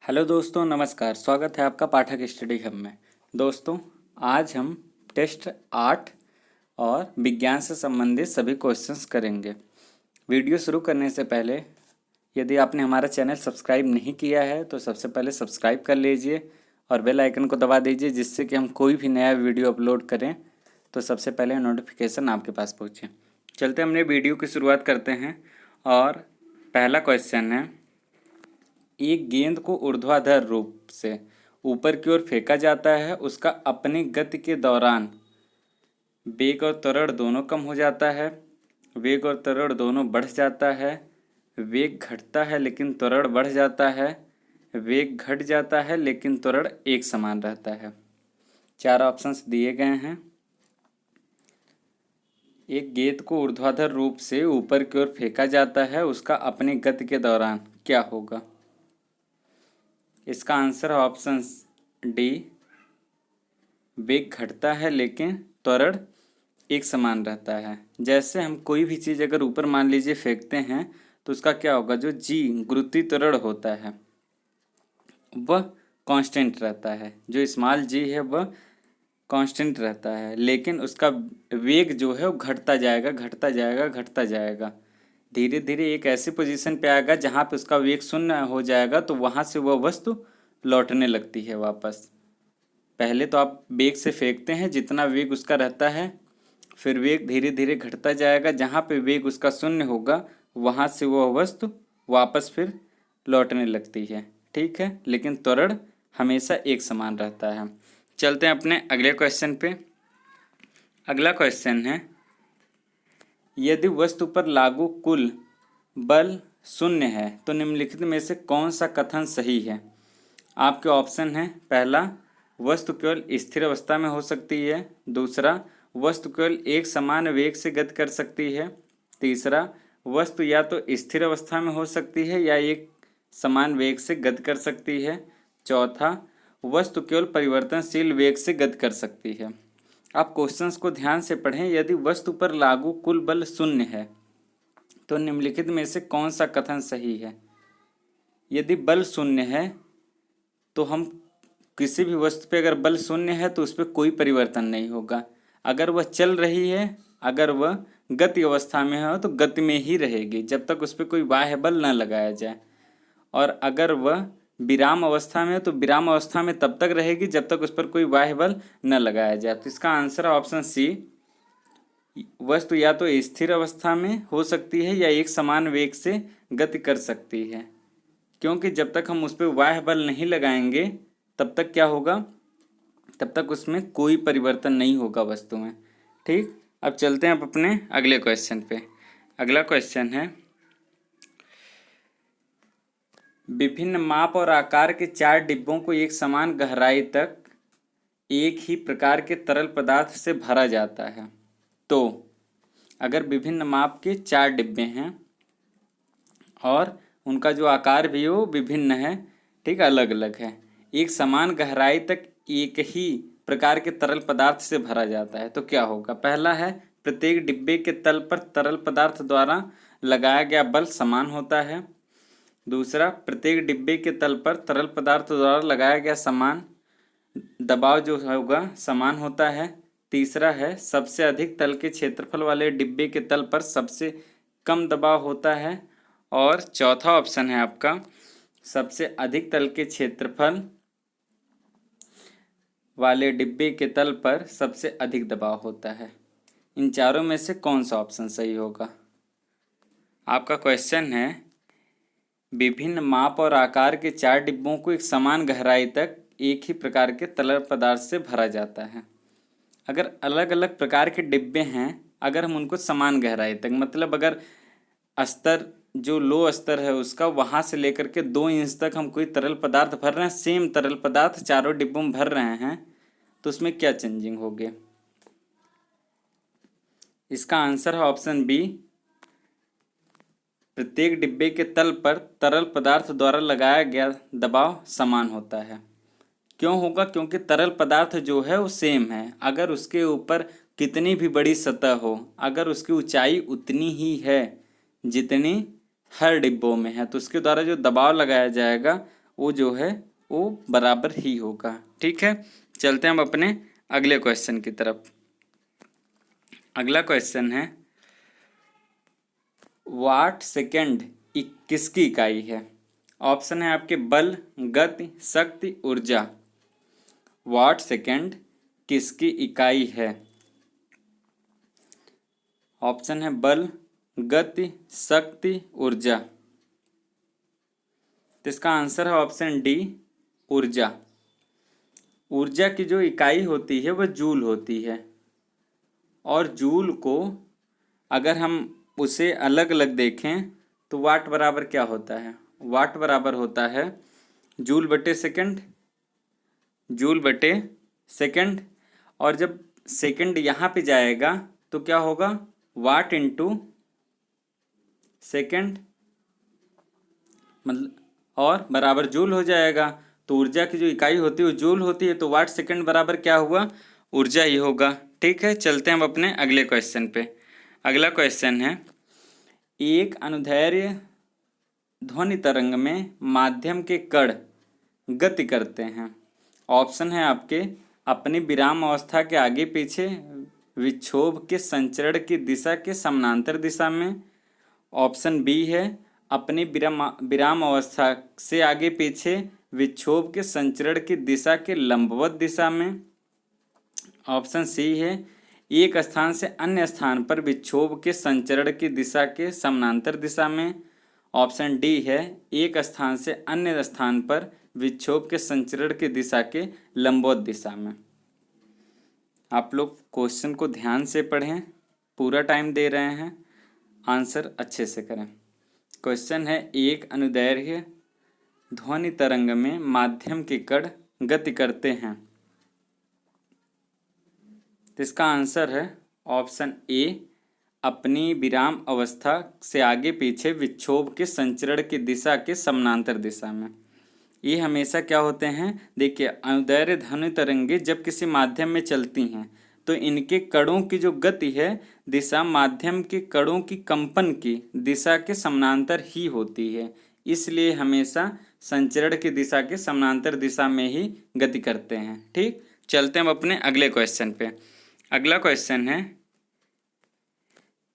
Hello दोस्तों, नमस्कार। स्वागत है आपका पाठक स्टडी हब में। दोस्तों, आज हम टेस्ट 8 और विज्ञान से संबंधित सभी क्वेश्चंस करेंगे। वीडियो शुरू करने से पहले यदि आपने हमारा चैनल सब्सक्राइब नहीं किया है तो सबसे पहले सब्सक्राइब कर लीजिए और बेल आइकन को दबा दीजिए, जिससे कि हम कोई भी नया वीडियो अपलोड करें तो सबसे पहले नोटिफिकेशन आपके पास पहुँचे। चलते हमने वीडियो की शुरुआत करते हैं और पहला क्वेश्चन है, एक गेंद को ऊर्ध्वाधर रूप से ऊपर की ओर फेंका जाता है। उसका अपनी गति के दौरान वेग और त्वरण दोनों कम हो जाता है। वेग और त्वरण दोनों बढ़ जाता है। वेग घटता है लेकिन त्वरण बढ़ जाता है। वेग घट जाता है लेकिन त्वरण एक समान रहता है। 4 ऑप्शंस दिए गए हैं। एक गेंद को ऊर्ध्वाधर रूप से ऊपर की ओर फेंका जाता है, उसका अपनी गति के दौरान क्या होगा? इसका आंसर है ऑप्शन डी, वेग घटता है लेकिन त्वरण एक समान रहता है। जैसे हम कोई भी चीज़ अगर ऊपर मान लीजिए फेंकते हैं तो उसका क्या होगा, जो जी गुरुत्वीय त्वरण होता है वह कांस्टेंट रहता है। जो स्मॉल जी है वह कांस्टेंट रहता है, लेकिन उसका वेग जो है वो घटता जाएगा, घटता जाएगा, घटता जाएगा। धीरे धीरे एक ऐसी पोजीशन पे आएगा जहाँ पे उसका वेग शून्य हो जाएगा, तो वहाँ से वह वस्तु लौटने लगती है वापस। पहले तो आप वेग से फेंकते हैं, जितना वेग उसका रहता है, फिर वेग धीरे धीरे घटता जाएगा, जहाँ पे वेग उसका शून्य होगा वहाँ से वह वस्तु वापस फिर लौटने लगती है। ठीक है, लेकिन त्वरण हमेशा एक समान रहता है। चलते हैं अपने अगले क्वेश्चन पे। अगला क्वेश्चन है, यदि वस्तु पर लागू कुल बल शून्य है तो निम्नलिखित में से कौन सा कथन सही है? आपके ऑप्शन है, पहला, वस्तु केवल स्थिर अवस्था में हो सकती है। दूसरा, वस्तु केवल एक समान वेग से गति कर सकती है। तीसरा, वस्तु या तो स्थिर अवस्था में हो सकती है या एक समान वेग से गति कर सकती है। चौथा, वस्तु केवल परिवर्तनशील वेग से गति कर सकती है। आप क्वेश्चंस को ध्यान से पढ़ें। यदि वस्तु पर लागू कुल बल शून्य है तो निम्नलिखित में से कौन सा कथन सही है? यदि बल शून्य है तो हम किसी भी वस्तु पे अगर बल शून्य है तो उस पर कोई परिवर्तन नहीं होगा। अगर वह चल रही है, अगर वह गति अवस्था में हो तो गति में ही रहेगी जब तक उस पर कोई बाह्य बल न लगाया जाए। और अगर वह विराम अवस्था में है तो विराम अवस्था में तब तक रहेगी जब तक उस पर कोई बाह्य बल न लगाया जाए। तो इसका आंसर है ऑप्शन सी, वस्तु या तो स्थिर अवस्था में हो सकती है या एक समान वेग से गति कर सकती है, क्योंकि जब तक हम उस पर बाह्य बल नहीं लगाएंगे तब तक क्या होगा, तब तक उसमें कोई परिवर्तन नहीं होगा वस्तु में। ठीक, अब चलते हैं अब अपने अगले क्वेश्चन पे। अगला क्वेश्चन है, विभिन्न माप और आकार के 4 डिब्बों को एक समान गहराई तक एक ही प्रकार के तरल पदार्थ से भरा जाता है। तो अगर विभिन्न माप के 4 डिब्बे हैं और उनका जो आकार भी हो विभिन्न है, ठीक, अलग अलग है, एक समान गहराई तक एक ही प्रकार के तरल पदार्थ से भरा जाता है, तो क्या होगा? पहला है, प्रत्येक डिब्बे के तल पर तरल पदार्थ द्वारा लगाया गया बल समान होता है। दूसरा, प्रत्येक डिब्बे के तल पर तरल पदार्थ द्वारा लगाया गया समान दबाव जो होगा समान होता है। तीसरा है, सबसे अधिक तल के क्षेत्रफल वाले डिब्बे के तल पर सबसे कम दबाव होता है। और चौथा ऑप्शन है आपका, सबसे अधिक तल के क्षेत्रफल वाले डिब्बे के तल पर सबसे अधिक दबाव होता है। इन चारों में से कौन सा ऑप्शन सही होगा? आपका क्वेश्चन है, विभिन्न माप और आकार के 4 डिब्बों को एक समान गहराई तक एक ही प्रकार के तरल पदार्थ से भरा जाता है। अगर अलग अलग प्रकार के डिब्बे हैं, अगर हम उनको समान गहराई तक, मतलब अगर स्तर जो लो स्तर है उसका वहाँ से लेकर के 2 इंच तक हम कोई तरल पदार्थ भर रहे हैं, सेम तरल पदार्थ चारों डिब्बों में भर रहे हैं, तो उसमें क्या चेंजिंग होगी? इसका आंसर है ऑप्शन बी, प्रत्येक डिब्बे के तल पर तरल पदार्थ द्वारा लगाया गया दबाव समान होता है। क्यों होगा? क्योंकि तरल पदार्थ जो है वो सेम है। अगर उसके ऊपर कितनी भी बड़ी सतह हो, अगर उसकी ऊंचाई उतनी ही है जितनी हर डिब्बों में है, तो उसके द्वारा जो दबाव लगाया जाएगा वो जो है वो बराबर ही होगा। ठीक है, चलते हैं हम अपने अगले क्वेश्चन की तरफ। अगला क्वेश्चन है वाट सेकेंड किसकी इकाई है? ऑप्शन है आपके बल, गति, शक्ति, ऊर्जा। वाट सेकेंड किसकी इकाई है? ऑप्शन है बल, गति, शक्ति, ऊर्जा। तो इसका आंसर है ऑप्शन डी, ऊर्जा। ऊर्जा की जो इकाई होती है वह जूल होती है, और जूल को अगर हम उसे अलग अलग देखें तो वाट बराबर क्या होता है? वाट बराबर होता है जूल बटे सेकंड, जूल बटे सेकंड। और जब सेकंड यहाँ पे जाएगा तो क्या होगा? वाट इंटू सेकंड, मतलब और बराबर जूल हो जाएगा। तो ऊर्जा की जो इकाई होती है वो जूल होती है, तो वाट सेकंड बराबर क्या हुआ? ऊर्जा ही होगा। ठीक है, चलते हैं हम अपने अगले क्वेश्चन पे। अगला क्वेश्चन है एक अनुदैर्ध्य ध्वनि तरंग में माध्यम के कण गति करते हैं। ऑप्शन है आपके अपनी विराम अवस्था के आगे पीछे, विक्षोभ के संचरण की दिशा के समानांतर दिशा में। ऑप्शन बी है अपनी विराम अवस्था से आगे पीछे, विक्षोभ के संचरण की दिशा के लंबवत दिशा में। ऑप्शन सी है एक स्थान से अन्य स्थान पर विक्षोभ के संचरण की दिशा के समानांतर दिशा में। ऑप्शन डी है एक स्थान से अन्य स्थान पर विक्षोभ के संचरण की दिशा के लंबवत दिशा में। आप लोग क्वेश्चन को ध्यान से पढ़ें, पूरा टाइम दे रहे हैं, आंसर अच्छे से करें। क्वेश्चन है एक अनुदैर्ध्य ध्वनि तरंग में माध्यम के कण गति करते हैं। तो इसका आंसर है ऑप्शन ए अपनी विराम अवस्था से आगे पीछे विक्षोभ के संचरण की दिशा के समानांतर दिशा में। ये हमेशा क्या होते हैं? देखिए, अनुदैर्ध्य ध्वनि तरंगे जब किसी माध्यम में चलती हैं तो इनके कणों की जो गति है दिशा माध्यम के कणों की कंपन की दिशा के समानांतर ही होती है, इसलिए हमेशा संचरण की दिशा के समानांतर दिशा में ही गति करते हैं। ठीक, चलते हैं हम अपने अगले क्वेश्चन पे। अगला क्वेश्चन है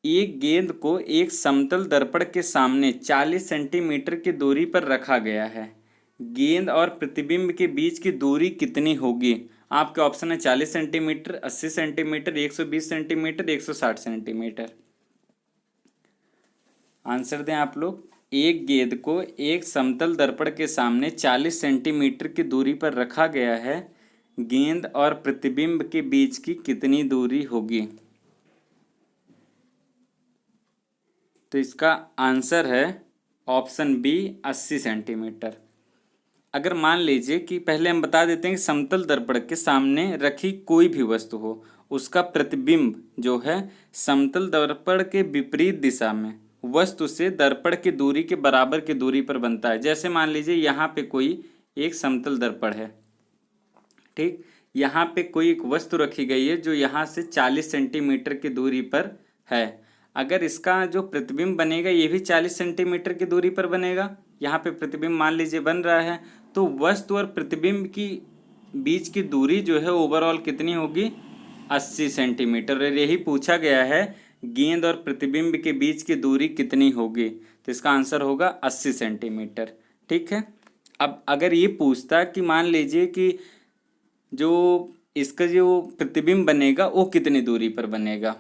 एक गेंद को एक समतल दर्पण के सामने 40 सेंटीमीटर की दूरी पर रखा गया है। गेंद और प्रतिबिंब के बीच की दूरी कितनी होगी? आपके ऑप्शन है 40 centimetre, 80 centimetre, 120 centimetre, 160 centimetre. Answer दें आप लोग। एक गेंद को एक समतल दर्पण के सामने 40 सेंटीमीटर की दूरी पर रखा गया है, गेंद और प्रतिबिंब के बीच की कितनी दूरी होगी? तो इसका आंसर है ऑप्शन बी 80 सेंटीमीटर। अगर मान लीजिए कि पहले हम बता देते हैं कि समतल दर्पण के सामने रखी कोई भी वस्तु हो, उसका प्रतिबिंब जो है समतल दर्पण के विपरीत दिशा में वस्तु से दर्पण की दूरी के बराबर की दूरी पर बनता है। जैसे मान लीजिए यहाँ पे कोई एक समतल दर्पण है, ठीक, यहाँ पे कोई एक वस्तु रखी गई है जो यहाँ से 40 सेंटीमीटर की दूरी पर है। अगर इसका जो प्रतिबिंब बनेगा ये भी 40 सेंटीमीटर की दूरी पर बनेगा, यहाँ पे प्रतिबिंब मान लीजिए बन रहा है, तो वस्तु और प्रतिबिंब की बीच की दूरी जो है ओवरऑल कितनी होगी? 80 सेंटीमीटर। और यही पूछा गया है गेंद और प्रतिबिंब के बीच की दूरी कितनी होगी, तो इसका आंसर होगा 80 सेंटीमीटर। ठीक है, अब अगर ये पूछता कि मान लीजिए कि जो इसका जो प्रतिबिंब बनेगा वो कितनी दूरी पर बनेगा,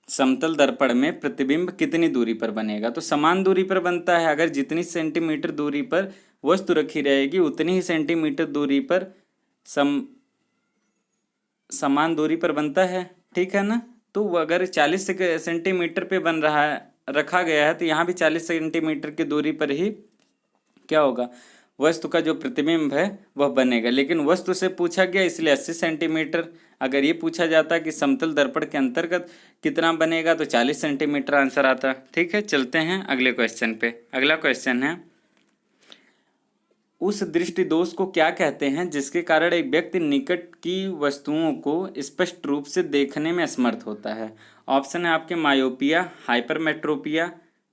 समतल दर्पण में प्रतिबिंब कितनी दूरी पर बनेगा, तो समान दूरी पर बनता है। अगर जितनी सेंटीमीटर दूरी पर वस्तु रखी रहेगी उतनी ही सेंटीमीटर दूरी पर समान दूरी पर बनता है। ठीक है ना? तो अगर 40 सेंटीमीटर पे बन रहा है, रखा गया है, तो यहाँ भी 40 सेंटीमीटर की दूरी पर ही क्या होगा? वस्तु का जो प्रतिबिंब है वह बनेगा। लेकिन वस्तु से पूछा गया इसलिए 80 सेंटीमीटर। अगर ये पूछा जाता कि समतल दर्पण के अंतर्गत कितना बनेगा तो 40 सेंटीमीटर आंसर आता। ठीक है, चलते हैं अगले क्वेश्चन पे। अगला क्वेश्चन है उस दृष्टि दोष को क्या कहते हैं जिसके कारण एक व्यक्ति निकट की वस्तुओं को स्पष्ट रूप से देखने में असमर्थ होता है? ऑप्शन है आपके मायोपिया, हाइपरमेट्रोपिया,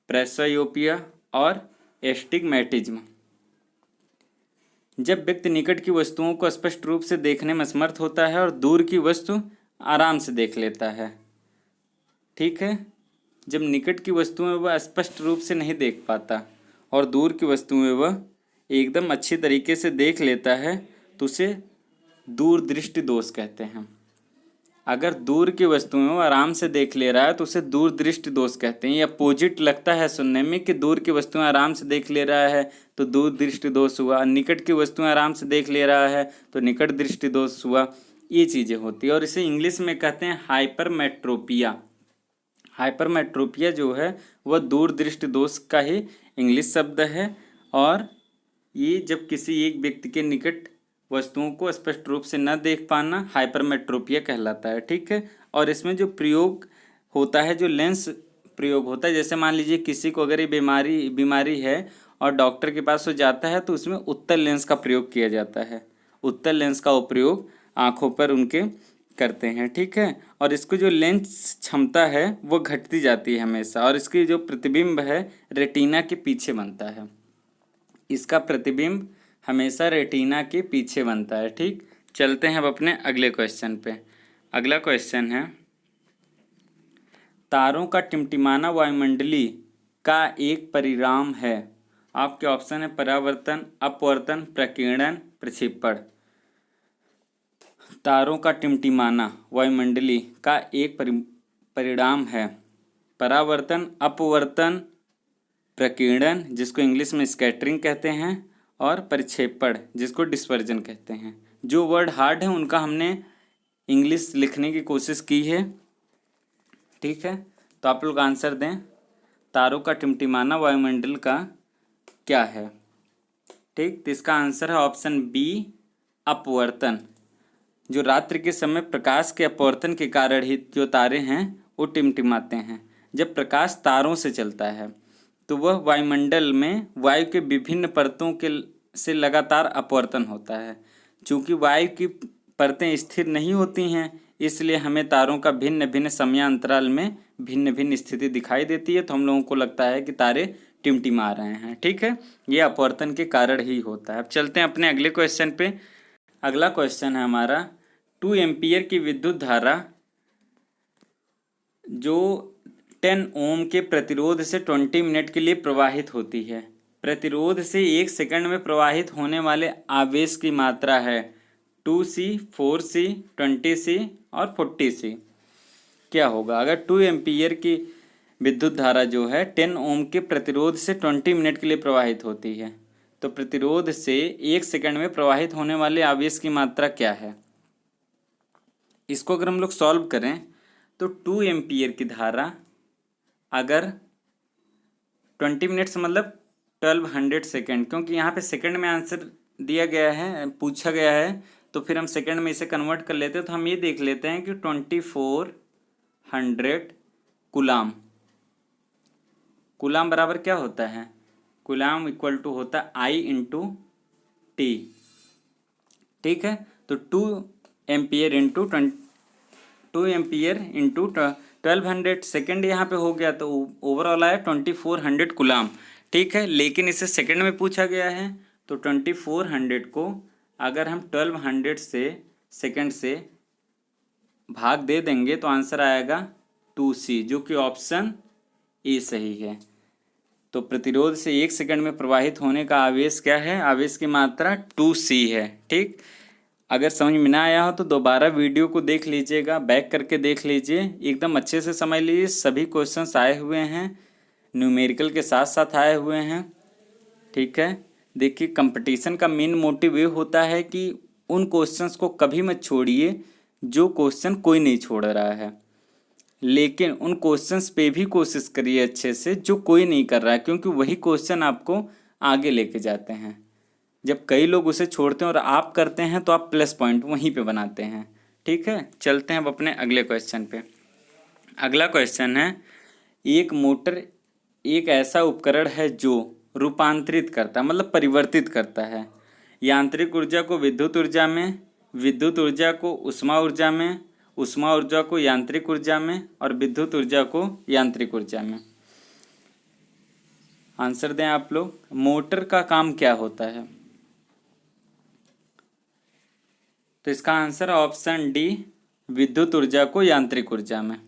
प्रेसोयोपिया और एस्टिग्मेटिज्म। जब व्यक्ति निकट की वस्तुओं को स्पष्ट रूप से देखने में समर्थ होता है और दूर की वस्तु आराम से देख लेता है। ठीक है, जब निकट की वस्तुएं वह स्पष्ट रूप से नहीं देख पाता और दूर की वस्तुएं वह एकदम अच्छी तरीके से देख लेता है तो उसे दूरदृष्टि दोष कहते हैं। अगर दूर की वस्तुएं वो आराम से देख ले रहा है तो उसे दूरदृष्टि दोष कहते हैं। ये अपोजिट लगता है सुनने में कि दूर की वस्तुएं आराम से देख ले रहा है तो दूरदृष्टि दोष हुआ, निकट की वस्तुएं आराम से देख ले रहा है तो निकट दृष्टि दोष हुआ। ये चीज़ें होती है और इसे इंग्लिश में कहते हैं हाइपरमेट्रोपिया। हाइपरमेट्रोपिया जो है वह दूरदृष्टि दोष का ही इंग्लिश शब्द है और ये जब किसी एक व्यक्ति के निकट वस्तुओं को स्पष्ट रूप से न देख पाना हाइपरमेट्रोपिया कहलाता है। ठीक है, और इसमें जो प्रयोग होता है, जो लेंस प्रयोग होता है, जैसे मान लीजिए किसी को अगर ये बीमारी है और डॉक्टर के पास वो जाता है तो उसमें उत्तल लेंस का प्रयोग किया जाता है। उत्तल लेंस का उपयोग आँखों पर उनके करते हैं। ठीक है, और इसको जो लेंस क्षमता है वो घटती जाती है हमेशा और इसकी जो प्रतिबिंब है रेटिना के पीछे बनता है। इसका प्रतिबिंब हमेशा रेटिना के पीछे बनता है। ठीक, चलते हैं अब अपने अगले क्वेश्चन पे। अगला क्वेश्चन है, तारों का टिमटिमाना वायुमंडली का एक परिणाम है। आपके ऑप्शन है परावर्तन, अपवर्तन, प्रकीर्णन, प्रक्षेपण। तारों का टिमटिमाना वायुमंडली का एक परिणाम है परावर्तन, अपवर्तन, प्रकीर्णन जिसको इंग्लिश में स्कैटरिंग कहते हैं और परिक्षेपण जिसको डिस्पर्जन कहते हैं। जो वर्ड हार्ड है उनका हमने इंग्लिश लिखने की कोशिश की है। ठीक है, तो आप लोग आंसर दें, तारों का टिमटिमाना वायुमंडल का क्या है। ठीक, तो इसका आंसर है ऑप्शन बी, अपवर्तन। जो रात्रि के समय प्रकाश के अपवर्तन के कारण ही जो तारे हैं वो टिमटिमाते हैं। जब प्रकाश तारों से चलता है तो वह वायुमंडल में वायु के विभिन्न परतों के से लगातार अपवर्तन होता है। चूँकि वायु की परतें स्थिर नहीं होती हैं इसलिए हमें तारों का भिन्न भिन्न समयांतराल में भिन्न भिन्न स्थिति दिखाई देती है, तो हम लोगों को लगता है कि तारे टिमटिमा रहे हैं। ठीक है, ये अपवर्तन के कारण ही होता है। अब चलते हैं अपने अगले क्वेश्चन पे। अगला क्वेश्चन है हमारा, 2 एम्पियर की विद्युत धारा जो 10 ओम के प्रतिरोध से 20 मिनट के लिए प्रवाहित होती है। प्रतिरोध से 1 सेकंड में प्रवाहित होने वाले आवेश की मात्रा है 2C, 4C, 20C और 40C। क्या होगा अगर 2 एम्पियर की विद्युत धारा जो है 10 ओम के प्रतिरोध से 20 मिनट के लिए प्रवाहित होती है, तो प्रतिरोध से 1 सेकंड में प्रवाहित होने वाले आवेश की मात्रा क्या है। इसको अगर हम लोग सॉल्व करें तो 2 एम्पियर की धारा अगर 20 मिनट्स मतलब 1200 सेकेंड, क्योंकि यहाँ पे सेकंड में आंसर दिया गया है, पूछा गया है, तो फिर हम सेकंड में इसे कन्वर्ट कर लेते हैं। तो हम ये देख लेते हैं कि 2400 कूलाम। कूलाम बराबर क्या होता है, कूलाम इक्वल टू होता है I इंटू टी। ठीक है, तो 2 एम्पियर इंटू 1200 सेकेंड यहाँ पे हो गया, तो ओवरऑल आया 2400 कूलाम। ठीक है, लेकिन इसे सेकंड में पूछा गया है, तो 2400 को अगर हम 1200 से सेकंड से भाग दे देंगे तो आंसर आएगा 2C, जो कि ऑप्शन ए सही है। तो प्रतिरोध से 1 सेकंड में प्रवाहित होने का आवेश क्या है, आवेश की मात्रा 2C है। ठीक, अगर समझ में ना आया हो तो दोबारा वीडियो को देख लीजिएगा, बैक करके देख लीजिए, एकदम अच्छे से समझ लीजिए। सभी क्वेश्चंस आए हुए हैं, न्यूमेरिकल के साथ साथ आए हुए हैं। ठीक है, देखिए कंपटीशन का मेन मोटिव ये होता है कि उन क्वेश्चंस को कभी मत छोड़िए जो क्वेश्चन कोई नहीं छोड़ रहा है, लेकिन उन क्वेश्चंस पे भी कोशिश करिए अच्छे से जो कोई नहीं कर रहा है, क्योंकि वही क्वेश्चन आपको आगे लेके जाते हैं। जब कई लोग उसे छोड़ते हैं और आप करते हैं तो आप प्लस पॉइंट वहीं पे बनाते हैं। ठीक है, चलते हैं अब अपने अगले क्वेश्चन पे। अगला क्वेश्चन है, एक मोटर एक ऐसा उपकरण है जो रूपांतरित करता है, मतलब परिवर्तित करता है, यांत्रिक ऊर्जा को विद्युत ऊर्जा में, विद्युत ऊर्जा को उष्मा ऊर्जा में, उष्मा ऊर्जा को यांत्रिक ऊर्जा में और विद्युत ऊर्जा को यांत्रिक ऊर्जा में। आंसर दें आप लोग, मोटर का काम क्या होता है। तो इसका आंसर ऑप्शन डी, विद्युत ऊर्जा को यांत्रिक ऊर्जा में।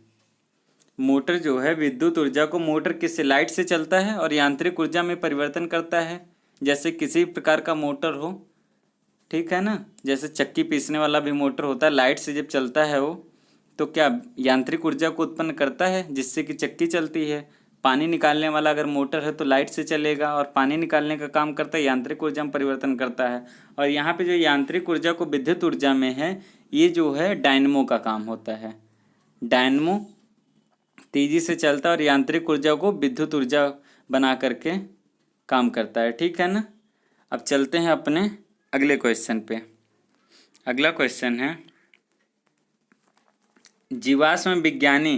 मोटर जो है विद्युत ऊर्जा को मोटर किससे, लाइट से चलता है और यांत्रिक ऊर्जा में परिवर्तन करता है। जैसे किसी प्रकार का मोटर हो, ठीक है ना, जैसे चक्की पीसने वाला भी मोटर होता है, लाइट से जब चलता है वो, तो क्या यांत्रिक ऊर्जा को उत्पन्न करता है जिससे कि चक्की चलती है। पानी निकालने वाला अगर मोटर है तो लाइट से चलेगा और पानी निकालने का काम करता है, यांत्रिक ऊर्जा में परिवर्तन करता है। और यहाँ पे जो यांत्रिक ऊर्जा को विद्युत ऊर्जा में है, ये जो है डायनमो का काम होता है। डायनमो तेजी से चलता है और यांत्रिक ऊर्जा को विद्युत ऊर्जा बना करके काम करता है, ठीक है ना। अब चलते हैं अपने अगले क्वेश्चन पे। अगला क्वेश्चन है, जीवाश्म विज्ञानी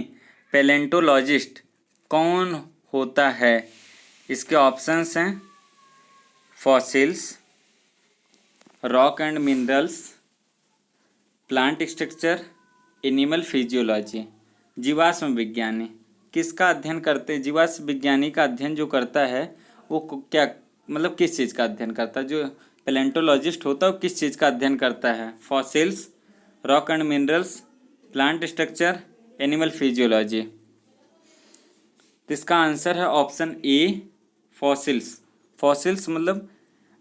पैलेंटोलॉजिस्ट कौन होता है। इसके ऑप्शंस हैं fossils, rock and minerals, plant structure, animal physiology. जीवाश्म विज्ञानी किसका अध्ययन करते हैं, जीवाश्म विज्ञानी का अध्ययन जो करता है वो क्या, मतलब किस चीज़ का अध्ययन करता है। जो पैलेंटोलॉजिस्ट होता है वो किस चीज़ का अध्ययन करता है, fossils, rock and minerals, plant structure, animal physiology. तो इसका आंसर है ऑप्शन ए, फॉसिल्स। फॉसिल्स मतलब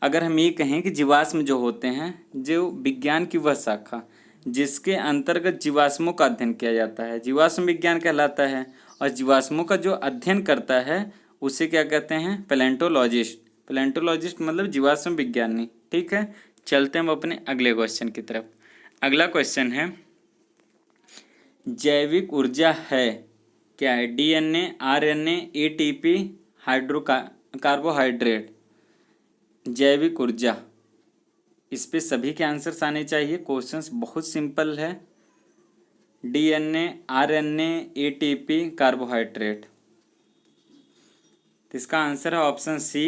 अगर हम ये कहें कि जीवाश्म जो होते हैं, जो विज्ञान की वह शाखा जिसके अंतर्गत जीवाश्मों का अध्ययन किया जाता है, जीवाश्म विज्ञान कहलाता है। और जीवाश्मों का जो अध्ययन करता है उसे क्या कहते हैं, पैलेंटोलॉजिस्ट। पैलेंटोलॉजिस्ट मतलब जीवाश्म विज्ञानी, ठीक है। चलते हैं हम अपने अगले क्वेश्चन की तरफ। अगला क्वेश्चन है, जैविक ऊर्जा है क्या है, डीएनए, आरएनए, एटीपी, कार्बोहाइड्रेट। जैविक ऊर्जा, इस पे सभी के आंसर्स आने चाहिए। क्वेश्चंस बहुत सिंपल है। DNA, RNA, ATP, carbohydrate. तो इसका आंसर है ऑप्शन सी,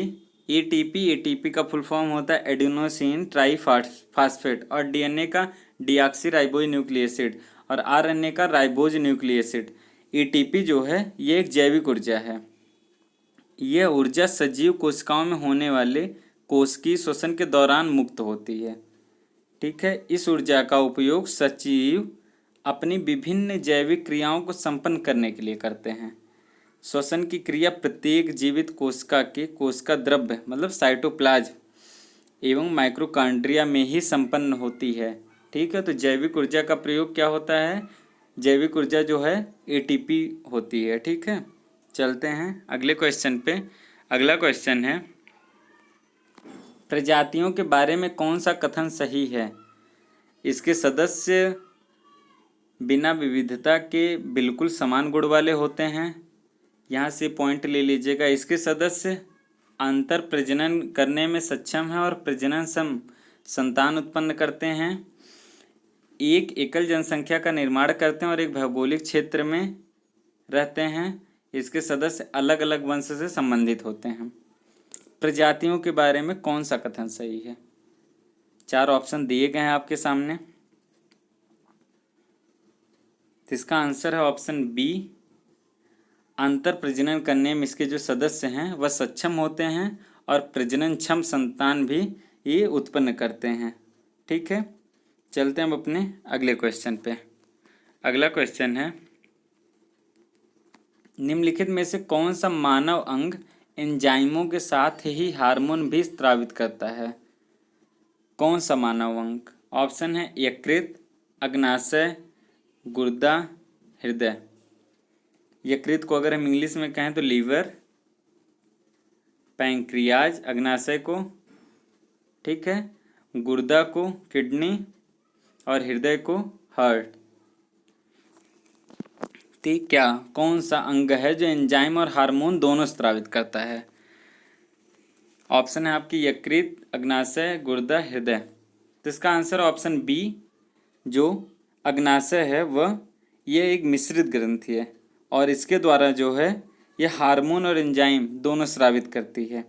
एटीपी। एटीपी का फुल फॉर्म होता है एडिनोसिन ट्राईफास्फेट और डीएनए का डीऑक्सी राइबोज न्यूक्लिक एसिड और आरएनए का राइबोज न्यूक्लिक एसिड। एटीपी जो है ये एक जैविक ऊर्जा है। यह ऊर्जा सजीव कोशिकाओं में होने वाले कोशिकीय श्वसन के दौरान मुक्त होती है, ठीक है। इस ऊर्जा का उपयोग सजीव अपनी विभिन्न जैविक क्रियाओं को संपन्न करने के लिए करते हैं। श्वसन की क्रिया प्रत्येक जीवित कोशिका के कोशिका द्रव्य मतलब साइटोप्लाज्म एवं माइक्रोकांड्रिया में ही संपन्न होती है, ठीक है। तो जैविक ऊर्जा का प्रयोग क्या होता है, जैविक ऊर्जा जो है एटीपी होती है, ठीक है। चलते हैं अगले क्वेश्चन पे। अगला क्वेश्चन है, प्रजातियों के बारे में कौन सा कथन सही है। इसके सदस्य बिना विविधता के बिल्कुल समान गुण वाले होते हैं। यहाँ से पॉइंट ले लीजिएगा। इसके सदस्य अंतर प्रजनन करने में सक्षम हैं और प्रजनन संतान उत्पन्न करते हैं। एक एकल जनसंख्या का निर्माण करते हैं और एक भौगोलिक क्षेत्र में रहते हैं। इसके सदस्य अलग अलग वंश से संबंधित होते हैं। प्रजातियों के बारे में कौन सा कथन सही है। 4 ऑप्शन दिए गए हैं आपके सामने। इसका आंसर है ऑप्शन बी, अंतर प्रजनन करने में इसके जो सदस्य हैं वह सक्षम होते हैं और प्रजननक्षम संतान भी ये उत्पन्न करते हैं, ठीक है। चलते हैं हम अपने अगले क्वेश्चन पे। अगला क्वेश्चन है, निम्नलिखित में से कौन सा मानव अंग एंजाइमों के साथ ही हार्मोन भी स्रावित करता है। कौन सा मानव अंग। ऑप्शन है यकृत, अग्नाशय, गुर्दा, हृदय। यकृत को अगर हम इंग्लिश में कहें तो लीवर, पैंक्रियाज अग्नाशय को, ठीक है, गुर्दा को किडनी और हृदय को हार्ट। तो क्या कौन सा अंग है जो एंजाइम और हार्मोन दोनों स्रावित करता है। ऑप्शन है आपकी यकृत, अग्नाशय, गुर्दा, हृदय। तो इसका आंसर ऑप्शन बी, जो अग्नाशय है वह यह एक मिश्रित ग्रंथि है और इसके द्वारा जो है यह हार्मोन और एंजाइम दोनों स्रावित करती है,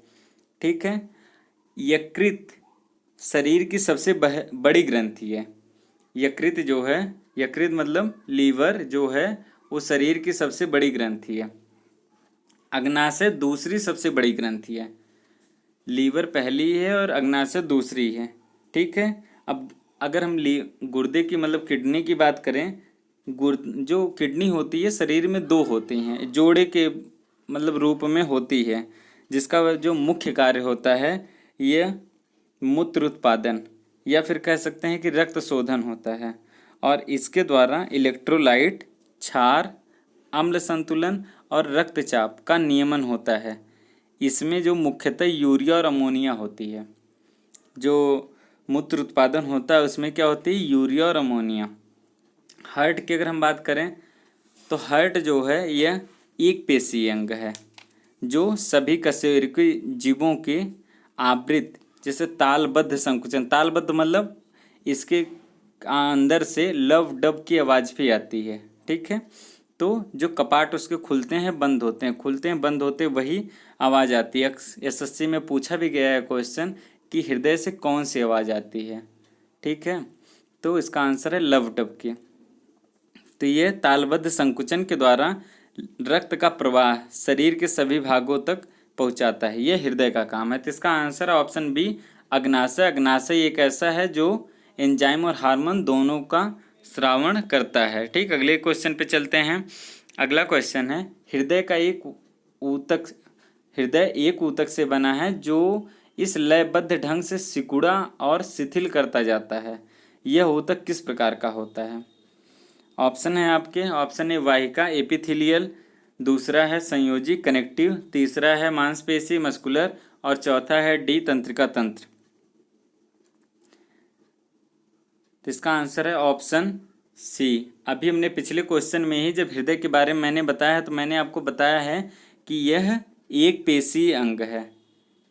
ठीक है। यकृत शरीर की सबसे बड़ी ग्रंथि है। यकृत जो है, यकृत मतलब लीवर जो है वो शरीर की सबसे बड़ी ग्रंथि है। अग्नाशय दूसरी सबसे बड़ी ग्रंथि है। लीवर पहली है और अग्नाशय दूसरी है, ठीक है। अब अगर हम गुर्दे की मतलब किडनी की बात करें, जो किडनी होती है शरीर में दो होती हैं, जोड़े के मतलब रूप में होती है, जिसका जो मुख्य कार्य होता है यह मूत्र उत्पादन या फिर कह सकते हैं कि रक्त शोधन होता है। और इसके द्वारा इलेक्ट्रोलाइट, क्षार, अम्ल संतुलन और रक्तचाप का नियमन होता है। इसमें जो मुख्यतः यूरिया और अमोनिया होती है। जो मूत्र उत्पादन होता है उसमें क्या होती है, यूरिया और अमोनिया। हार्ट की अगर हम बात करें तो हार्ट जो है यह एक पेशीय अंग है जो सभी कशेरुकी जीवों के आवृत, जैसे तालबद्ध संकुचन, तालबद्ध मतलब इसके अंदर से लव डब की आवाज़ भी आती है। ठीक है, तो जो कपाट उसके खुलते हैं बंद होते हैं, खुलते हैं बंद होते वही आवाज़ आती है। एसएससी में पूछा भी गया है क्वेश्चन कि हृदय से कौन सी आवाज़ आती है। ठीक है, तो इसका आंसर है लव डब की। तो ये तालबद्ध संकुचन के द्वारा रक्त का प्रवाह शरीर के सभी भागों तक पहुंचाता है, यह हृदय का काम है। तो इसका आंसर है ऑप्शन बी, अग्नाशय। अग्नाशय एक ऐसा है जो एंजाइम और हार्मोन दोनों का श्रावण करता है। ठीक, अगले क्वेश्चन पे चलते हैं। अगला क्वेश्चन है, हृदय एक ऊतक से बना है जो इस लयबद्ध ढंग से सिकुड़ा और शिथिल करता जाता है। यह ऊतक किस प्रकार का होता है? ऑप्शन है आपके, ऑप्शन ए वाहिका एपिथेलियल, दूसरा है संयोजी कनेक्टिव, तीसरा है मांसपेशी मस्कुलर और चौथा है डी तंत्रिका तंत्र। तो इसका आंसर है ऑप्शन सी। अभी हमने पिछले क्वेश्चन में ही जब हृदय के बारे में मैंने बताया है तो मैंने आपको बताया है कि यह एक पेशीय अंग है।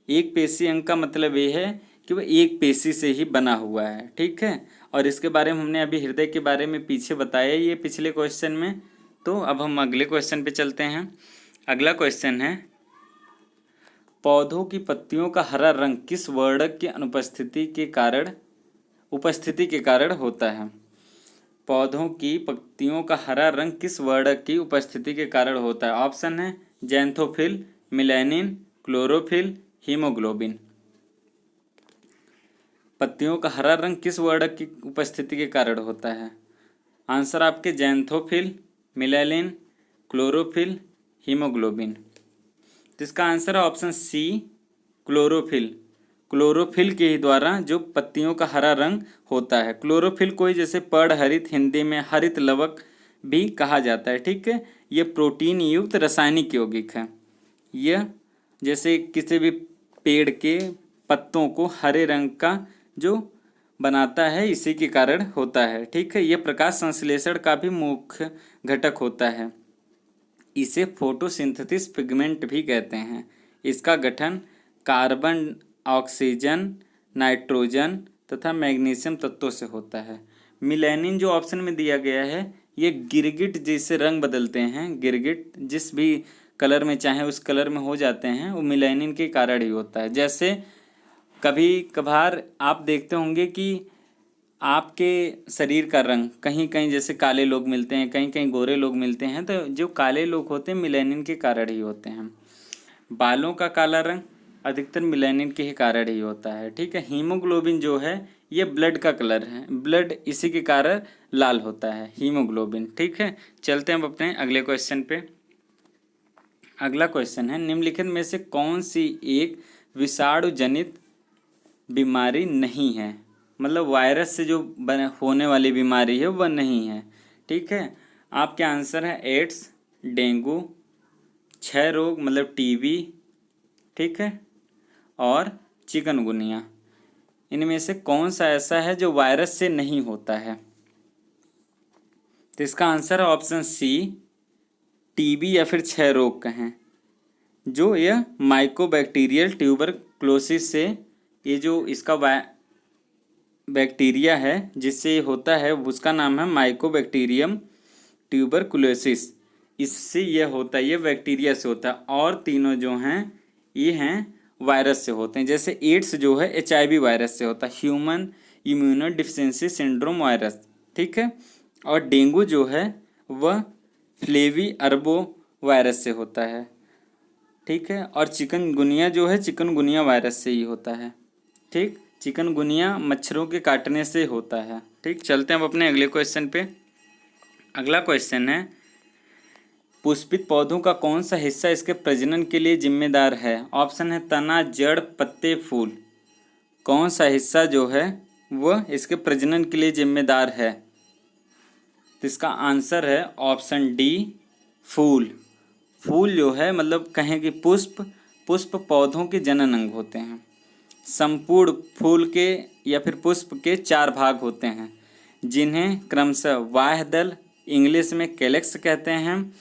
एक पेशीय अंग का मतलब ये है कि वह एक पेशी से ही बना हुआ है। ठीक है, और इसके बारे में हमने अभी हृदय के बारे में पीछे बताया ये पिछले क्वेश्चन में। तो अब हम अगले क्वेश्चन पे चलते हैं। अगला क्वेश्चन है, पौधों की पत्तियों का हरा रंग किस वर्णक की उपस्थिति के कारण होता है? पौधों की पत्तियों का हरा रंग किस वर्णक की उपस्थिति के कारण होता है? ऑप्शन है जैंथोफिल, मिलेनिन, क्लोरोफिल, हीमोग्लोबिन। पत्तियों का हरा रंग किस वर्णक की उपस्थिति के कारण होता है? आंसर आपके जैंथोफिल, मिलेनिन, क्लोरोफिल, हीमोग्लोबिन। तो इसका आंसर है ऑप्शन सी, क्लोरोफिल। क्लोरोफिल के द्वारा जो पत्तियों का हरा रंग होता है। क्लोरोफिल को जैसे पर्णहरित, हिंदी में हरित लवक भी कहा जाता है। ठीक है, यह प्रोटीन युक्त रासायनिक यौगिक है। यह जैसे किसी भी पेड़ के पत्तों को हरे रंग का जो बनाता है इसी के कारण होता है। ठीक है, यह प्रकाश संश्लेषण का भी मुख्य घटक होता है। इसे फोटोसिंथेसिस पिगमेंट भी कहते हैं। इसका गठन कार्बन, ऑक्सीजन, नाइट्रोजन तथा मैग्नीशियम तत्वों से होता है। मिलेनिन जो ऑप्शन में दिया गया है ये गिरगिट जैसे रंग बदलते हैं, गिरगिट जिस भी कलर में चाहे उस कलर में हो जाते हैं, वो मिलेनिन के कारण ही होता है। जैसे कभी कभार आप देखते होंगे कि आपके शरीर का रंग कहीं कहीं जैसे काले लोग मिलते हैं, कहीं कहीं गोरे लोग मिलते हैं, तो जो काले लोग होते हैं मिलेनिन के कारण ही होते हैं। बालों का काला रंग अधिकतर मिलेनिन के ही कारण ही होता है। ठीक है, हीमोग्लोबिन जो है ये ब्लड का कलर है, ब्लड इसी के कारण लाल होता है, हीमोग्लोबिन। ठीक है, चलते हैं अब अपने अगले क्वेश्चन पे। अगला क्वेश्चन है, निम्नलिखित में से कौन सी एक विषाणु जनित बीमारी नहीं है? मतलब वायरस से जो होने वाली बीमारी है वह नहीं है। ठीक है, आपके आंसर है एड्स, डेंगू, क्षय रोग मतलब टीबी, ठीक है, और चिकनगुनिया। इनमें से कौन सा ऐसा है जो वायरस से नहीं होता है? तो इसका आंसर है ऑप्शन सी, टीबी या फिर क्षय रोग कहें। जो यह माइकोबैक्टीरियल ट्यूबरक्लोसिस से, ये जो इसका बैक्टीरिया है जिससे ये होता है उसका नाम है माइकोबैक्टीरियम ट्यूबरकुलोसिस। इससे यह होता है, ये बैक्टीरिया से होता है। और तीनों जो हैं ये हैं वायरस से होते हैं। जैसे एड्स जो है HIV वायरस से होता है, human immuno deficiency syndrome virus. ठीक है, और डेंगू जो है वह फ्लेवी अर्बो वायरस से होता है। ठीक है, और चिकनगुनिया जो है चिकनगुनिया वायरस से ही होता है। ठीक, चिकनगुनिया मच्छरों के काटने से होता है। ठीक, चलते हैं अब अपने अगले क्वेश्चन पे। अगला क्वेश्चन है, पुष्पित पौधों का कौन सा हिस्सा इसके प्रजनन के लिए जिम्मेदार है? ऑप्शन है तना, जड़, पत्ते, फूल। कौन सा हिस्सा जो है वह इसके प्रजनन के लिए जिम्मेदार है? तो इसका आंसर है ऑप्शन डी, फूल। फूल जो है मतलब कहें कि पुष्प पौधों के जनन अंग होते हैं। संपूर्ण फूल के या फिर पुष्प के 4 भाग होते हैं, जिन्हें क्रमशः बाह्य दल, इंग्लिश में कैलेक्स कहते हैं,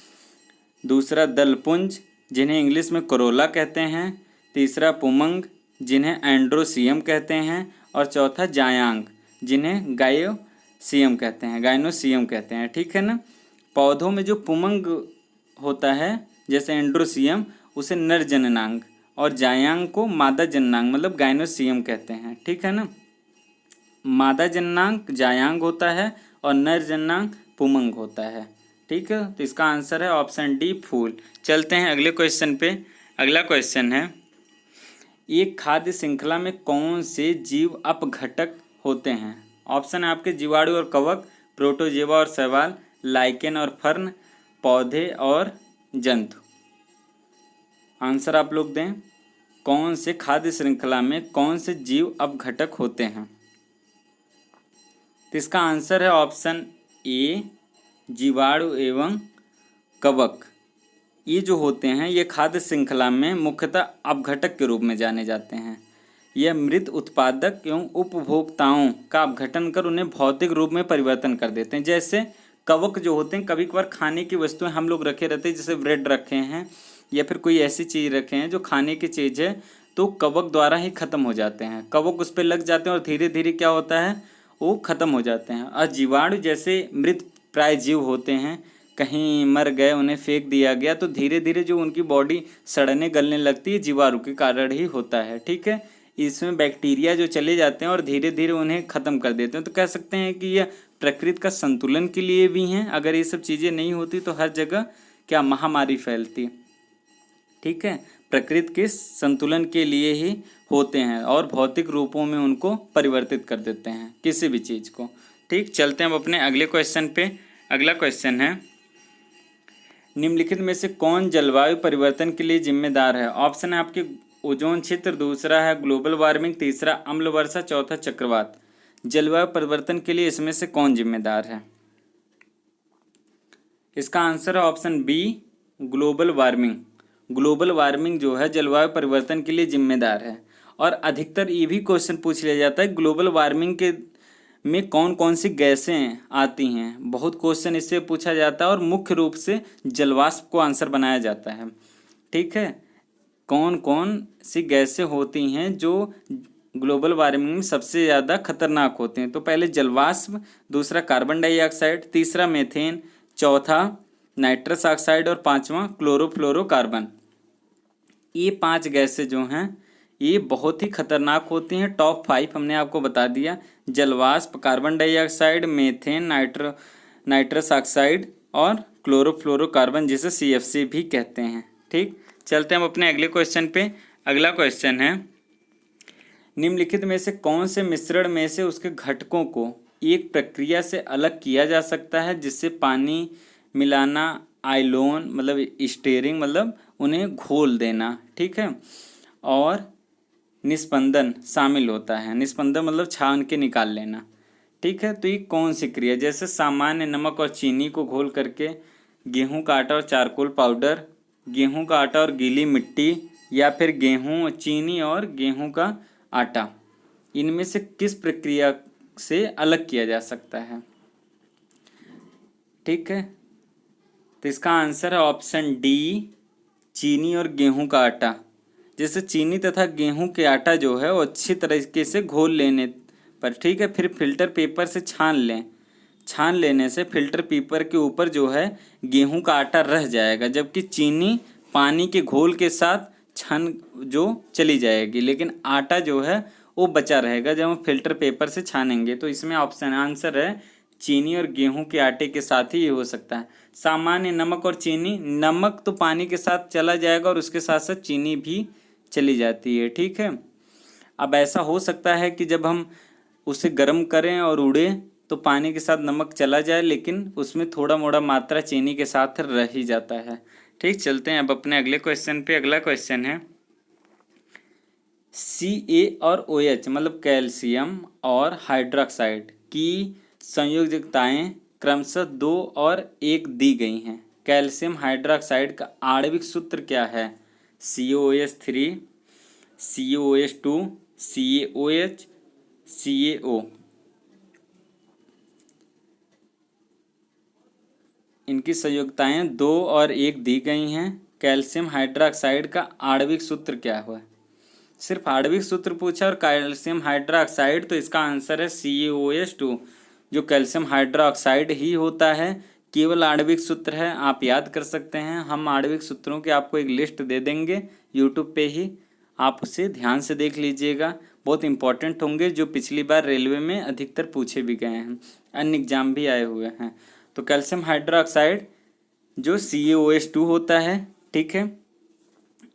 दूसरा दलपुंज, जिन्हें इंग्लिश में कोरोला कहते हैं, तीसरा पुमंग, जिन्हें एंड्रोसियम कहते हैं, और चौथा जायांग, जिन्हें गायोसियम कहते हैं, गायनोसियम कहते हैं। ठीक है ना। पौधों में जो पुमंग होता है जैसे एंड्रोसियम, उसे नर जननांग, और जायांग को मादा जननांग मतलब गायनोसियम कहते हैं। ठीक है ना। मादा जननांग जायांग होता है और नर जननांग पुमंग होता है। ठीक है, तो इसका आंसर है ऑप्शन डी, फूल। चलते हैं अगले क्वेश्चन पे। अगला क्वेश्चन है, एक खाद्य श्रृंखला में कौन से जीव अपघटक होते हैं? ऑप्शन है आपके जीवाणु और कवक, प्रोटोजेवा और शैवाल, लाइकेन और फर्न, पौधे और जंतु। आंसर आप लोग दें। कौन से खाद्य श्रृंखला में कौन से जीव अपघटक होते हैं? तो इसका आंसर है ऑप्शन ए, जीवाणु एवं कवक। ये जो होते हैं ये खाद्य श्रृंखला में मुख्यतः अपघटक के रूप में जाने जाते हैं। यह मृत उत्पादक एवं उपभोक्ताओं का अपघटन कर उन्हें भौतिक रूप में परिवर्तन कर देते हैं। जैसे कवक जो होते हैं, कभी कभार खाने की वस्तुएं हम लोग रखे रहते हैं, जैसे ब्रेड रखे हैं या फिर कोई ऐसी चीज़ रखे हैं जो खाने की चीज़ है, तो कवक द्वारा ही ख़त्म हो जाते हैं। कवक उस पर लग जाते हैं और धीरे धीरे क्या होता है, वो ख़त्म हो जाते हैं। और जीवाणु जैसे मृत प्राय जीव होते हैं, कहीं मर गए, उन्हें फेंक दिया गया, तो धीरे धीरे जो उनकी बॉडी सड़ने गलने लगती है, जीवाणु के कारण ही होता है। ठीक है, इसमें बैक्टीरिया जो चले जाते हैं और धीरे धीरे उन्हें ख़त्म कर देते हैं। तो कह सकते हैं कि यह प्रकृति का संतुलन के लिए भी हैं। अगर ये सब चीज़ें नहीं होती तो हर जगह क्या महामारी फैलती। ठीक है, प्रकृति के संतुलन के लिए ही होते हैं और भौतिक रूपों में उनको परिवर्तित कर देते हैं किसी भी चीज़ को। ठीक, चलते हैं अब अपने अगले क्वेश्चन पे। अगला क्वेश्चन है, निम्नलिखित में से कौन जलवायु परिवर्तन के लिए जिम्मेदार है? ऑप्शन है आपके ओजोन क्षेत्र, दूसरा है ग्लोबल वार्मिंग, तीसरा अम्ल वर्षा, चौथा चक्रवात। जलवायु परिवर्तन के लिए इसमें से कौन जिम्मेदार है? इसका आंसर है option B, global warming. Global warming जो है जलवायु परिवर्तन के लिए जिम्मेदार है। और अधिकतर ये भी क्वेश्चन पूछ लिया जाता है ग्लोबल वार्मिंग के में कौन कौन सी गैसें आती हैं। बहुत क्वेश्चन इससे पूछा जाता है और मुख्य रूप से जलवाष्प को आंसर बनाया जाता है। ठीक है, कौन कौन सी गैसें होती हैं जो ग्लोबल वार्मिंग में सबसे ज़्यादा खतरनाक होती हैं? तो पहले जलवाष्प, दूसरा कार्बन डाइऑक्साइड, तीसरा मीथेन, चौथा नाइट्रस ऑक्साइड और पांचवा क्लोरोफ्लोरोकार्बन। ये 5 गैसें जो हैं ये बहुत ही खतरनाक होती हैं। टॉप 5 हमने आपको बता दिया, जलवाष्प, carbon dioxide, methane, nitrous oxide और क्लोरोफ्लोरोकार्बन, जिसे CFC भी कहते हैं। ठीक, चलते हैं हम अपने अगले क्वेश्चन पे। अगला क्वेश्चन है, निम्नलिखित में से कौन से मिश्रण में से उसके घटकों को एक प्रक्रिया से अलग किया जा सकता है जिससे पानी मिलाना, आयलोन मतलब स्टीयरिंग मतलब उन्हें घोल देना, ठीक है, और निस्पंदन शामिल होता है। निस्पंदन मतलब छान के निकाल लेना। ठीक है, तो ये कौन सी क्रिया? जैसे सामान्य नमक और चीनी को घोल करके, गेहूं का आटा और चारकोल पाउडर, गेहूं का आटा और गीली मिट्टी, या फिर गेहूं, चीनी और गेहूं का आटा। इनमें से किस प्रक्रिया से अलग किया जा सकता है? ठीक है, तो इसका आंसर है ऑप्शन डी, चीनी और गेहूं का आटा। जैसे चीनी तथा गेहूं के आटा जो है वो अच्छी तरीके से घोल लेने पर, ठीक है, फिर फिल्टर पेपर से छान लें। छान लेने से फिल्टर पेपर के ऊपर जो है गेहूं का आटा रह जाएगा, जबकि चीनी पानी के घोल के साथ छन जो चली जाएगी, लेकिन आटा जो है वो बचा रहेगा जब हम फिल्टर पेपर से छानेंगे। तो इसमें ऑप्शन आंसर है चीनी और गेहूं के आटे के साथ ही ये हो सकता है। सामान्य नमक और चीनी, नमक तो पानी के साथ चला जाएगा और उसके साथ साथ चीनी भी चली जाती है। ठीक है, अब ऐसा हो सकता है कि जब हम उसे गर्म करें और उड़े तो पानी के साथ नमक चला जाए, लेकिन उसमें थोड़ा मोड़ा मात्रा चीनी के साथ रह ही जाता है। ठीक, चलते हैं अब अपने अगले क्वेश्चन पे। अगला क्वेश्चन है Ca और OH मतलब कैल्शियम और हाइड्रोक्साइड की संयोजकताएं क्रमशः 2 और 1 दी गई हैं। कैल्शियम हाइड्रोक्साइड का आणविक सूत्र क्या है? COOH3, COOH2, CaOH, CaO। इनकी संयोजकताएं 2 और 1 दी गई हैं। कैल्शियम हाइड्रोक्साइड का आणविक सूत्र क्या हुआ? सिर्फ आणविक सूत्र पूछा और कैल्शियम हाइड्रोक्साइड, तो इसका आंसर है CaOH2, जो कैल्शियम हाइड्रोक्साइड ही होता है। केवल आणविक सूत्र है, आप याद कर सकते हैं। हम आणविक सूत्रों की आपको एक लिस्ट दे देंगे यूट्यूब पे ही, आप उसे ध्यान से देख लीजिएगा। बहुत इंपॉर्टेंट होंगे, जो पिछली बार रेलवे में अधिकतर पूछे भी गए हैं, अन्य एग्जाम भी आए हुए हैं। तो कैल्शियम हाइड्रोक्साइड जो CaOH2 होता है, ठीक है।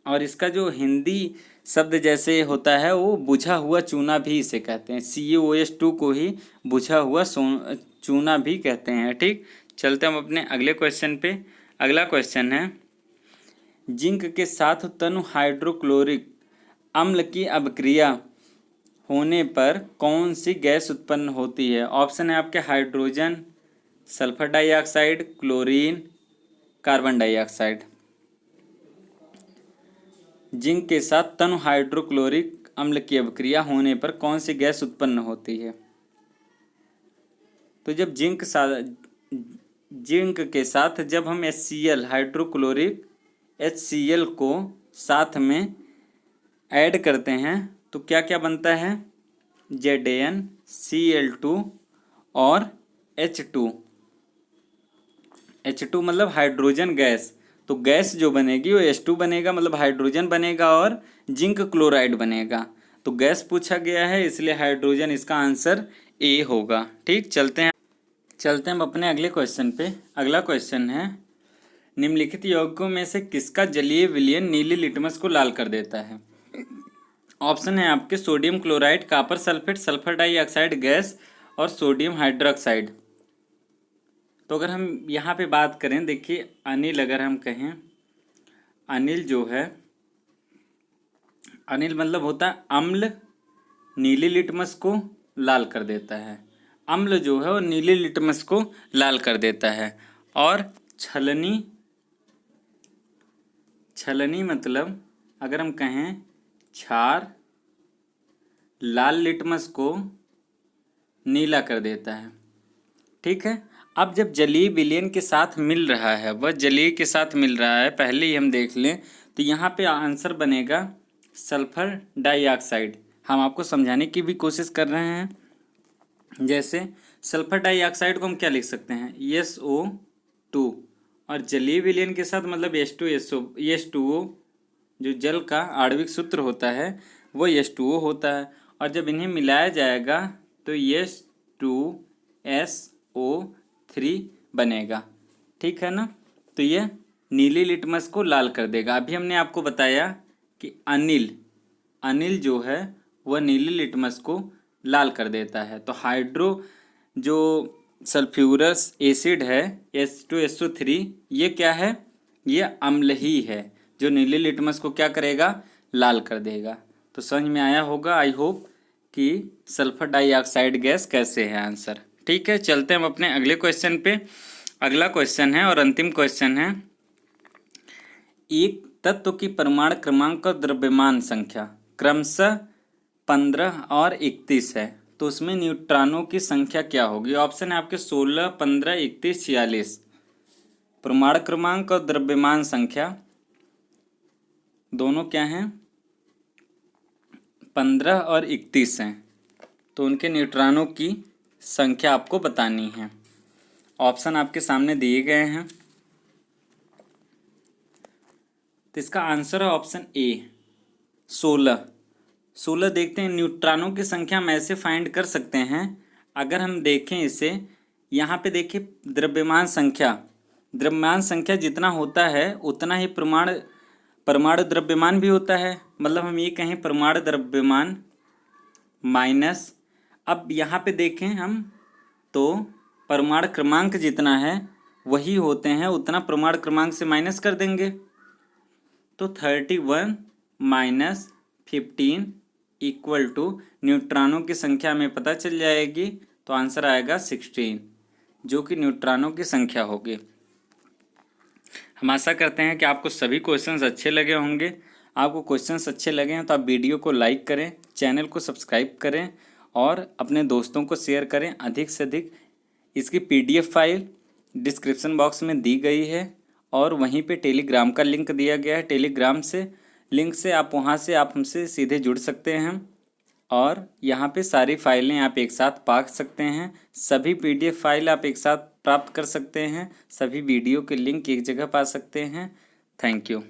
और इसका जो हिंदी शब्द जैसे होता है वो बुझा हुआ चूना भी इसे कहते हैं। CaOH2 को ही बुझा हुआ चूना भी कहते हैं। ठीक, चलते हम अपने अगले क्वेश्चन पे। अगला क्वेश्चन है जिंक के साथ तनु हाइड्रोक्लोरिक अम्ल की अभिक्रिया होने पर कौन सी गैस उत्पन्न होती है? ऑप्शन है आपके hydrogen, sulphur dioxide, chlorine, carbon dioxide. Zinc के साथ तनु हाइड्रोक्लोरिक अम्ल की अभिक्रिया होने पर कौन सी गैस उत्पन्न होती है? तो जब जिंक के साथ जब हम HCl हाइड्रोक्लोरिक HCl को साथ में ऐड करते हैं तो क्या क्या बनता है? ZnCl2 और H2। H2 मतलब हाइड्रोजन गैस, तो गैस जो बनेगी वो H2 बनेगा, मतलब हाइड्रोजन बनेगा और जिंक क्लोराइड बनेगा। तो गैस पूछा गया है इसलिए हाइड्रोजन इसका आंसर A होगा। ठीक, चलते हैं हम अपने अगले क्वेश्चन पे। अगला क्वेश्चन है निम्नलिखित यौगिकों में से किसका जलीय विलयन नीली लिटमस को लाल कर देता है? ऑप्शन है आपके sodium chloride, copper sulphate, sulphur dioxide gas और सोडियम हाइड्रोक्साइड। तो अगर हम यहाँ पे बात करें, देखिए अनिल, अगर हम कहें अनिल जो है, अनिल मतलब होता है अम्ल, नीली लिटमस को लाल कर देता है। अम्ल जो है वो नीली लिटमस को लाल कर देता है। और छलनी मतलब अगर हम कहें क्षार लाल लिटमस को नीला कर देता है। ठीक है, अब जब जलीय विलयन के साथ मिल रहा है, वह जलीय के साथ मिल रहा है, पहले ही हम देख लें तो यहाँ पे आंसर बनेगा सल्फर डाइऑक्साइड। हम आपको समझाने की भी कोशिश कर रहे हैं। जैसे सल्फर डाइऑक्साइड को हम क्या लिख सकते हैं? SO2, और जलीय विलयन के साथ मतलब H2O, जो जल का आणविक सूत्र होता है वो H2O होता है। और जब इन्हें मिलाया जाएगा तो H2SO3 बनेगा। ठीक है ना, तो ये नीली लिटमस को लाल कर देगा। अभी हमने आपको बताया कि अनिल जो है वह नीली लिटमस को लाल कर देता है। तो हाइड्रो जो सल्फ्यूरस एसिड है H2SO3, ये क्या है? ये अम्ल ही है जो नीली लिटमस को क्या करेगा? लाल कर देगा। तो समझ में आया होगा, आई होप, कि सल्फर डाइऑक्साइड गैस कैसे है आंसर। ठीक है, चलते हैं हम अपने अगले क्वेश्चन पे। अगला क्वेश्चन है और अंतिम क्वेश्चन है एक तत्व की परमाणु क्रमांक और द्रव्यमान संख्या क्रमशः 15 और 31 है, तो उसमें न्यूट्रॉनों की संख्या क्या होगी? ऑप्शन है आपके 16, 15, 31, 46। परमाणु क्रमांक और द्रव्यमान संख्या दोनों क्या हैं? 15 और 31 हैं। तो उनके न्यूट्रॉनों की संख्या आपको बतानी है। ऑप्शन आपके सामने दिए गए हैं। तो इसका आंसर है ऑप्शन A 16। देखते हैं न्यूट्रॉनों की संख्या हम ऐसे फाइंड कर सकते हैं। अगर हम देखें इसे, यहाँ पे देखिए द्रव्यमान संख्या जितना होता है उतना ही परमाणु द्रव्यमान भी होता है। मतलब हम ये कहें परमाणु द्रव्यमान माइनस, अब यहाँ पे देखें हम तो परमाणु क्रमांक जितना है वही होते हैं, उतना परमाणु क्रमांक से माइनस कर देंगे। तो 31 माइनस 15 इक्वल टू न्यूट्रॉनों की संख्या हमें पता चल जाएगी, तो आंसर आएगा 16, जो कि न्यूट्रॉनों की संख्या होगी। हम आशा करते हैं कि आपको सभी क्वेश्चंस अच्छे लगे होंगे। आपको क्वेश्चंस अच्छे लगे हैं तो आप वीडियो को लाइक करें, चैनल को सब्सक्राइब करें और अपने दोस्तों को शेयर करें अधिक से अधिक। इसकी PDF फाइल डिस्क्रिप्शन बॉक्स में दी गई है और वहीं पे टेलीग्राम का लिंक दिया गया है। टेलीग्राम से लिंक से आप वहां से आप हमसे सीधे जुड़ सकते हैं और यहाँ पे सारी फाइलें आप एक साथ पा सकते हैं। सभी PDF फाइल आप एक साथ प्राप्त कर सकते हैं। सभी वीडियो के लिंक एक जगह पा सकते हैं। Thank you.